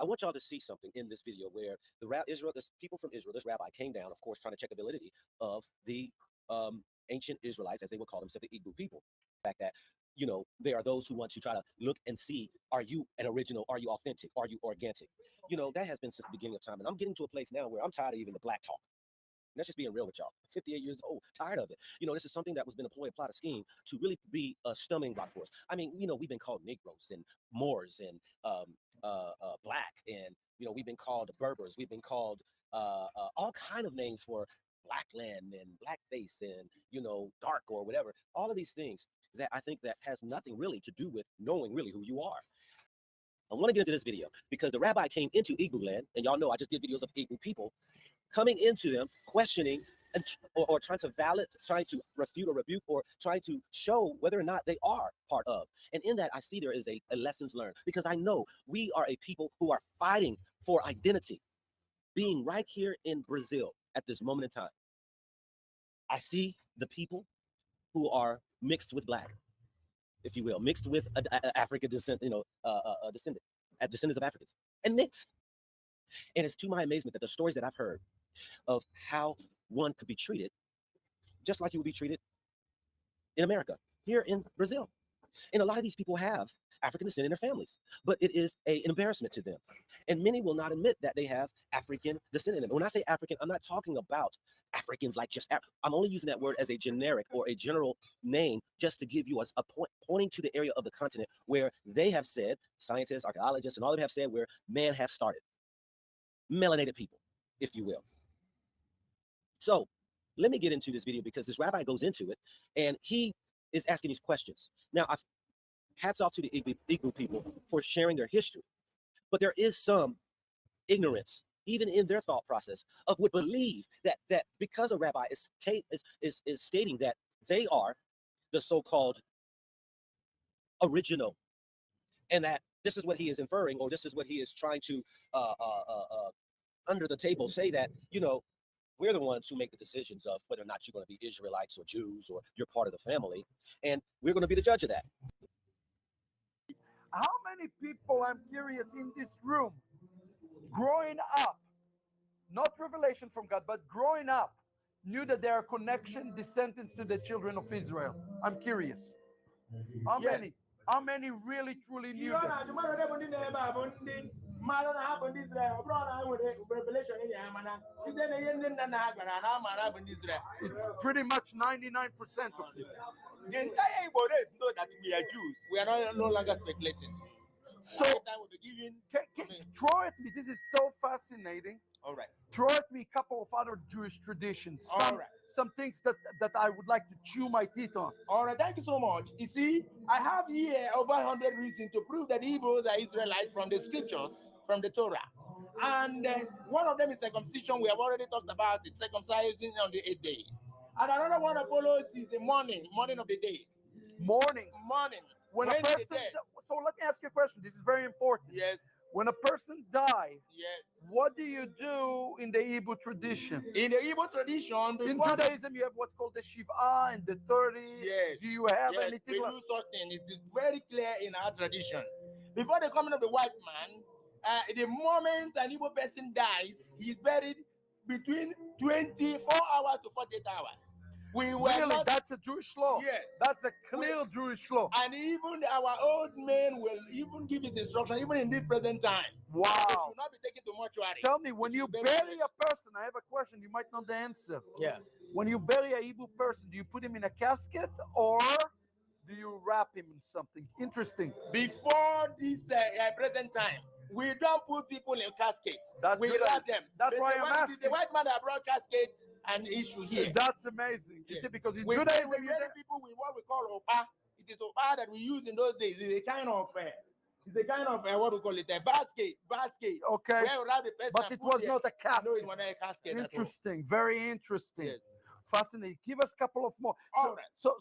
want y'all to see something in this video where this people from Israel, this rabbi came down, of course, trying to check the validity of the ancient Israelites, as they would call themselves, the Igbo people. The fact that, they are those who want to try to look and see, are you an original? Are you authentic? Are you organic? That has been since the beginning of time. And I'm getting to a place now where I'm tired of even the black talk. And that's just being real with y'all. 58 years old, tired of it. This is something that was been a plot, a scheme to really be a stumbling block for us. I mean, we've been called Negroes and Moors and black, and we've been called Berbers. We've been called all kind of names for black land and blackface and dark or whatever. All of these things that I think that has nothing really to do with knowing really who you are. I want to get into this video because the rabbi came into Igbo land, and y'all know I just did videos of Igbo people coming into them, questioning and or trying to trying to refute or rebuke, or trying to show whether or not they are part of. And in that, I see there is a lessons learned, because I know we are a people who are fighting for identity, being right here in Brazil at this moment in time. I see the people who are mixed with black, if you will, mixed with African descent, descendants of Africans, and mixed. And it's to my amazement that the stories that I've heard of how one could be treated just like you would be treated in America, here in Brazil. And a lot of these people have African descent in their families, but it is an embarrassment to them. And many will not admit that they have African descent in them. When I say African, I'm not talking about Africans like just I'm only using that word as a generic or a general name, just to give you a point, pointing to the area of the continent where they have said, scientists, archaeologists, and all of them have said, where man have started. Melanated people, if you will. So let me get into this video, because this rabbi goes into it and he is asking these questions. Now, hats off to the Igbo people for sharing their history, but there is some ignorance even in their thought process of would believe that because a rabbi is stating that they are the so-called original, and that this is what he is inferring, or this is what he is trying to under the table say, that we're the ones who make the decisions of whether or not you're going to be Israelites or Jews, or you're part of the family, and we're going to be the judge of that. How many people, I'm curious, in this room, growing up, not revelation from God, but growing up, knew that there are connection descendants to the children of Israel? I'm curious. How many? How many really truly knew that? It's pretty much 99% of it. The entire Igbo race know that we are Jews. We are no longer speculating. So, throw at me. This is so fascinating. All right. Throw at me a couple of other Jewish traditions. Some things that I would like to chew my teeth on. All right, thank you so much. You see, I have here over 100 reasons to prove that Igbos are Israelites from the scriptures, from the Torah. And one of them is circumcision. We have already talked about it, circumcising on the 8th day. And another one that follows is the morning of the day. Morning. When a person, so let me ask you a question. This is very important. Yes. When a person dies, yes, what do you do in the Igbo tradition? In the Igbo tradition, in Judaism, you have what's called the Shiva and the 30. Yes. Do you have anything? We do something. It is very clear in our tradition. Before the coming of the white man, the moment an Igbo person dies, he is buried between 24 hours to 48 hours. That's a Jewish law. Yes. That's a clear Jewish law. And even our old men will even give it instruction, even in this present time. Wow. It should not be taken to mortuary. Tell me, when you bury a person, I have a question, you might know the answer. Yeah. When you bury a Igbo person, do you put him in a casket, or do you wrap him in something? Interesting. Before this present time, we don't put people in caskets. We wrap them. That's why I'm asking. The white man that brought caskets and issue here. That's amazing. You see, because in Judaism, Judaism, people with what we call opa. It is opa that we use in those days. It's a kind of what we call it, a basket. Okay. Where we wrap the person, but it was not a casket. No, it was not a casket. Interesting. Very interesting. Yes. Fascinating. Give us a couple of more. All right. So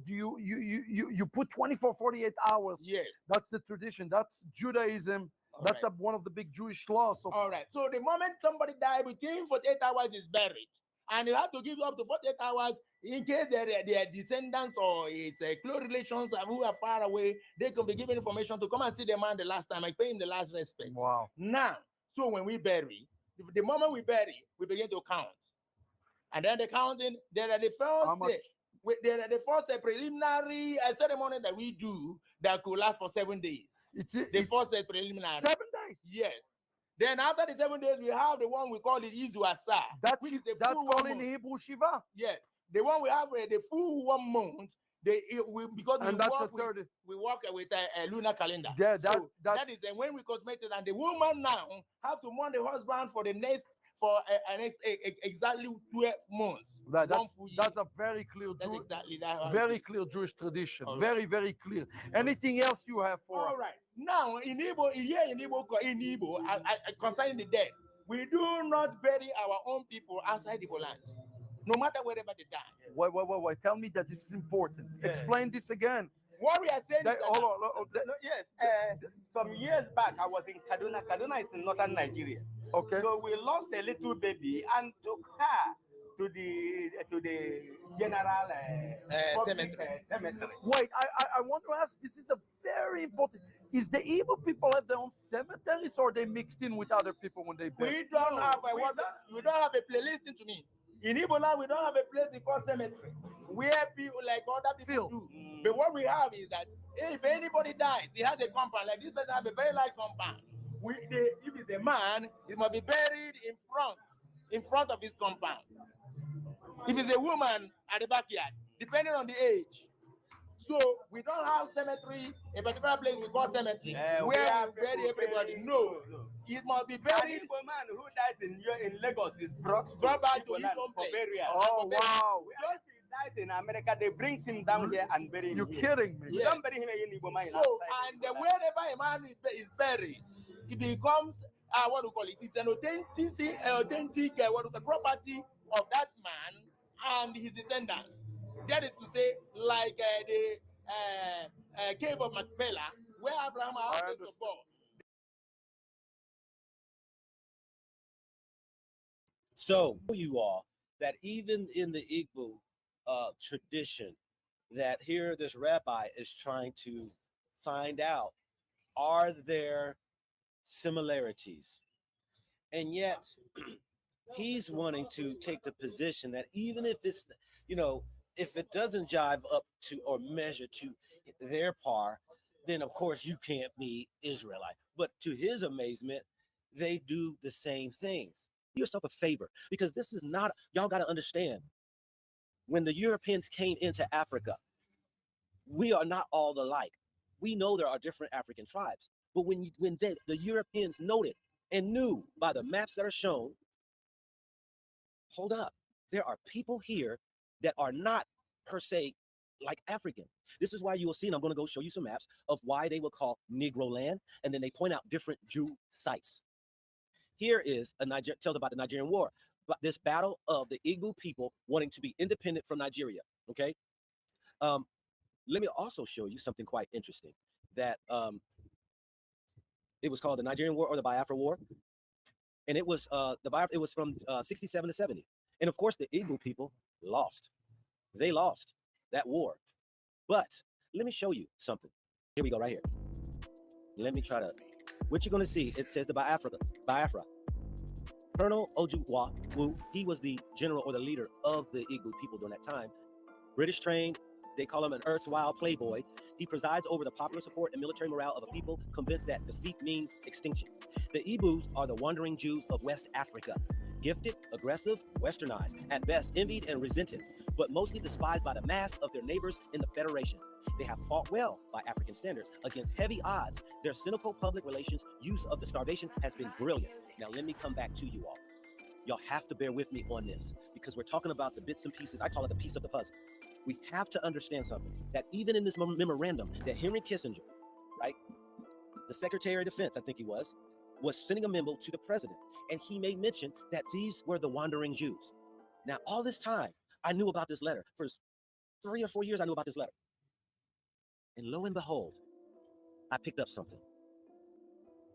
do you put 24, 48 hours? Yes. That's the tradition. That's Judaism. That's one of the big Jewish laws. All right. So the moment somebody dies, between 48 hours is buried. And you have to give up to 48 hours in case their descendants or it's close relations who are far away, they can be given information to come and see the man the last time and pay him the last respect. Wow. Now, so when we bury, the moment we bury, we begin to count. And then the counting, there are the there are the first preliminary ceremony that we do that could last for 7 days. It's the first preliminary. 7 days? Yes. Then after the 7 days, we have the one we call it Izuasa. That's called in Hebrew Shiva? Yes. The one we have the full 1 month. Because we work with a lunar calendar. Yeah, that is when we consummated, and the woman now have to mourn the husband for the next exactly 12 months. That's a very clear very clear Jewish tradition. Right. Very, very clear. Anything else you have for us? All right. Now in Igbo, concerning the dead, we do not bury our own people outside the land, no matter wherever they die. Wait. Tell me that this is important. Yeah. Explain this again. What we are saying some years back, I was in Kaduna. Kaduna is in northern Nigeria. Okay. So we lost a little baby and took her to the general cemetery. Wait, I want to ask. This is a very important. Is the Igbo people have their own cemeteries, or they mixed in with other people when they bury? We don't have a place. Listen to me. In Igbo land, we don't have a place we call cemetery, where people like other people do. But what we have is that if anybody dies, he has a compound. Like this person has a very large compound. If it's a man, he must be buried in front of his compound. If it's a woman, at the backyard, depending on the age. So we don't have cemetery, a particular place we call cemetery, where we bury everybody. No. It must be buried. A man who dies in Lagos is brought back to his own for burial. Oh, wow. If he dies in America, they bring him down here and bury him. You're kidding me. We don't bury him in Igbo man. So, and wherever a man is buried, it becomes what we call it. It's an authentic property of that man and his descendants. That is to say, like the cave of Machpelah, where Abraham has to fall. So you all that even in the Igbo tradition, that here this rabbi is trying to find out, are there similarities? And yet he's wanting to take the position that even if it's, if it doesn't jive up to or measure to their par, then of course you can't be Israelite. But to his amazement, they do the same things. Do yourself a favor, because this is not, y'all got to understand, when the Europeans came into Africa, we are not all alike. We know there are different African tribes, but when the Europeans noted and knew by the maps that are shown, hold up, there are people here that are not per se like African. This is why you will see, and I'm going to go show you some maps of why they will call Negro land, and then they point out different Jew sites. Here is tells about the Nigerian War, but this battle of the Igbo people wanting to be independent from Nigeria. Okay, let me also show you something quite interesting. That it was called the Nigerian War or the Biafra War, and it was it was from 67 to 70, and of course the Igbo people lost. They lost that war, but let me show you something. Here we go, right here. Let me try to. What you're going to see, it says the Biafra. Colonel Ojukwu Wu, he was the general or the leader of the Igbo people during that time. British trained, they call him an erstwhile playboy. He presides over the popular support and military morale of a people convinced that defeat means extinction. The Igbos are the wandering Jews of West Africa. Gifted, aggressive, westernized, at best envied and resented, but mostly despised by the mass of their neighbors in the Federation. They have fought well by African standards against heavy odds. Their cynical public relations use of the starvation has been brilliant. Now let me come back to you all. Y'all have to bear with me on this because we're talking about the bits and pieces. I call it the piece of the puzzle. We have to understand something, that even in this memorandum that Henry Kissinger, right, the Secretary of Defense, I think he was sending a memo to the president, and he made mention that these were the wandering Jews. Now, all this time, I knew about this letter. For 3 or 4 years, I knew about this letter. And lo and behold, I picked up something.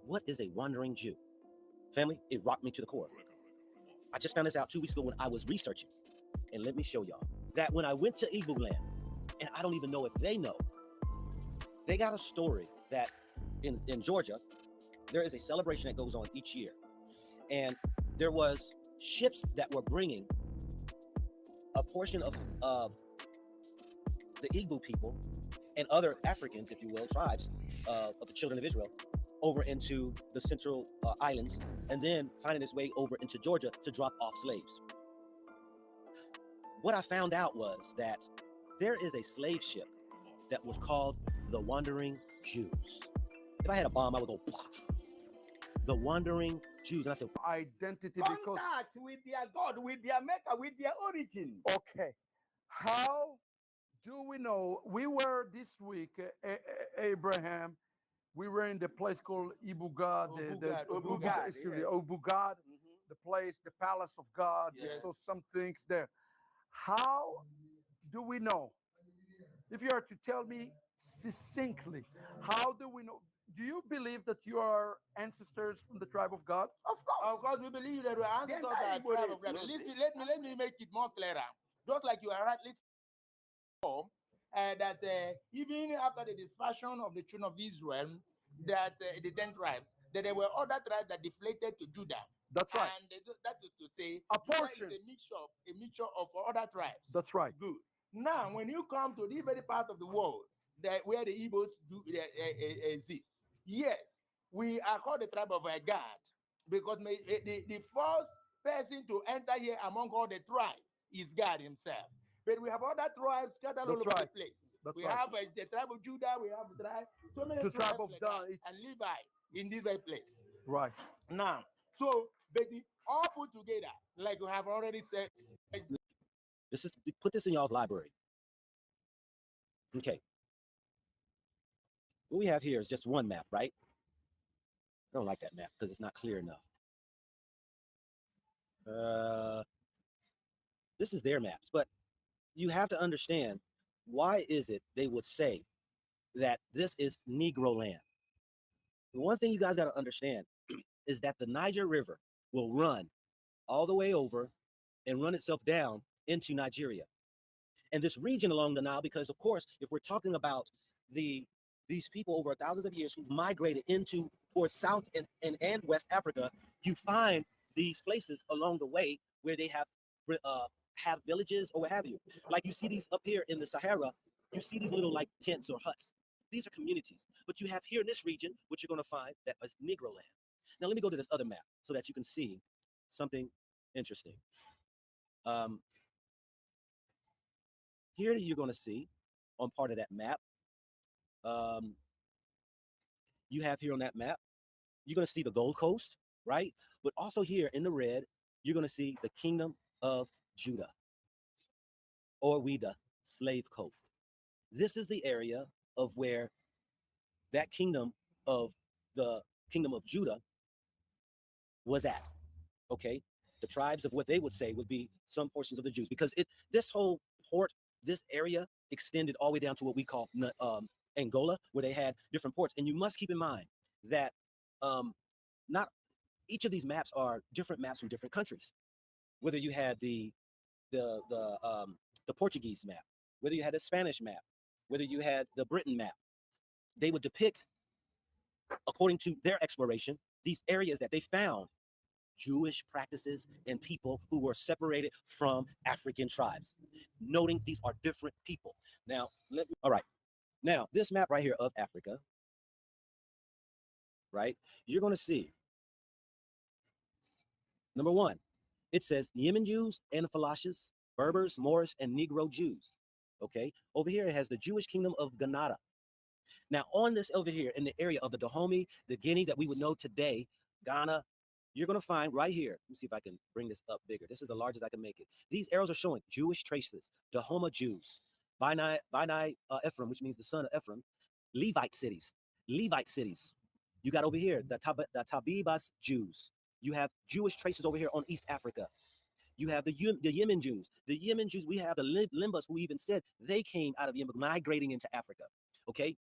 What is a wandering Jew? Family, it rocked me to the core. I just found this out 2 weeks ago when I was researching. And let me show y'all that when I went to Igbo land, and I don't even know if they know, they got a story that in Georgia, there is a celebration that goes on each year. And there was ships that were bringing a portion of the Igbo people and other Africans, if you will, tribes of the children of Israel, over into the central islands, and then finding its way over into Georgia to drop off slaves. What I found out was that there is a slave ship that was called the Wandering Jews. If I had a bomb, I would go, pop. The Wandering Jews. And I said, identity because Contact with their God, with their maker, with their origin. okay, how do we know? We were this week, Abraham. We were in the place called Ibugad, Obugad, excuse me, yes. Obugad, the place, the palace of God. Yes. We saw some things there. How do we know? If you are to tell me succinctly, how do we know? Do you believe that you are ancestors from the tribe of God? Of course, we believe that our ancestors are tribe of God. Let me make it more clearer. Just like you are rightly that even after the dispersion of the children of Israel, that the 10 tribes, that there were other tribes that deflated to Judah. That's right. And that is to say, A Judah portion. is a mixture of other tribes. That's right. Good. Now, when you come to this very part of the world where the Igbos exist, yes, we are called the tribe of God because the first person to enter here among all the tribes is God himself. But we have other tribes scattered all over the place. We have the tribe of Judah, we have the tribe, so many The tribe tribes of Dan, and Levi in this very place. right. Now, so but the all put together, like we have already said. this is, put this in y'all's library. Okay. What we have here is just one map, right? I don't like that map because it's not clear enough. This is their maps, but you have to understand, why is it they would say that this is Negro land? The one thing you guys got to understand is that the Niger River will run all the way over and run itself down into Nigeria. And this region along the Nile, because of course, if we're talking about these people over thousands of years who've migrated into towards South and West Africa, you find these places along the way where they have villages or what have you. Like you see these up here in the Sahara, you see these little like tents or huts. These are communities. But you have here in this region, what you're going to find that is Negro land. Now let me go to this other map so that you can see something interesting. Here you're going to see on part of that map, you have here on that map, you're going to see the Gold Coast, right? But also here in the red, you're going to see the Kingdom of Judah, or the Slave Coast. This is the area of where that kingdom of the Kingdom of Judah was at, okay? The tribes of what they would say would be some portions of the Jews, because this whole port, this area extended all the way down to what we call Angola, where they had different ports. And you must keep in mind that not each of these maps are different maps from different countries. Whether you had the Portuguese map, whether you had the Spanish map, whether you had the Britain map, they would depict, according to their exploration, these areas that they found Jewish practices and people who were separated from African tribes, noting these are different people. Now, all right. Now, this map right here of Africa, right, you're going to see, number one, it says Yemen Jews and Falashas, Berbers, Moorish, and Negro Jews. Okay, over here it has the Jewish kingdom of Granada. Now, on this over here in the area of the Dahomey, the Guinea that we would know today, Ghana, you're going to find right here. Let me see if I can bring this up bigger. This is the largest I can make it. These arrows are showing Jewish traces, Dahomey Jews, Bani Ephraim, which means the son of Ephraim, Levite cities. You got over here the Tabibas Jews. You have Jewish traces over here on East Africa. You have the Yemen Jews. The Yemen Jews, we have the Limbas who even said they came out of Yemen, migrating into Africa. Okay,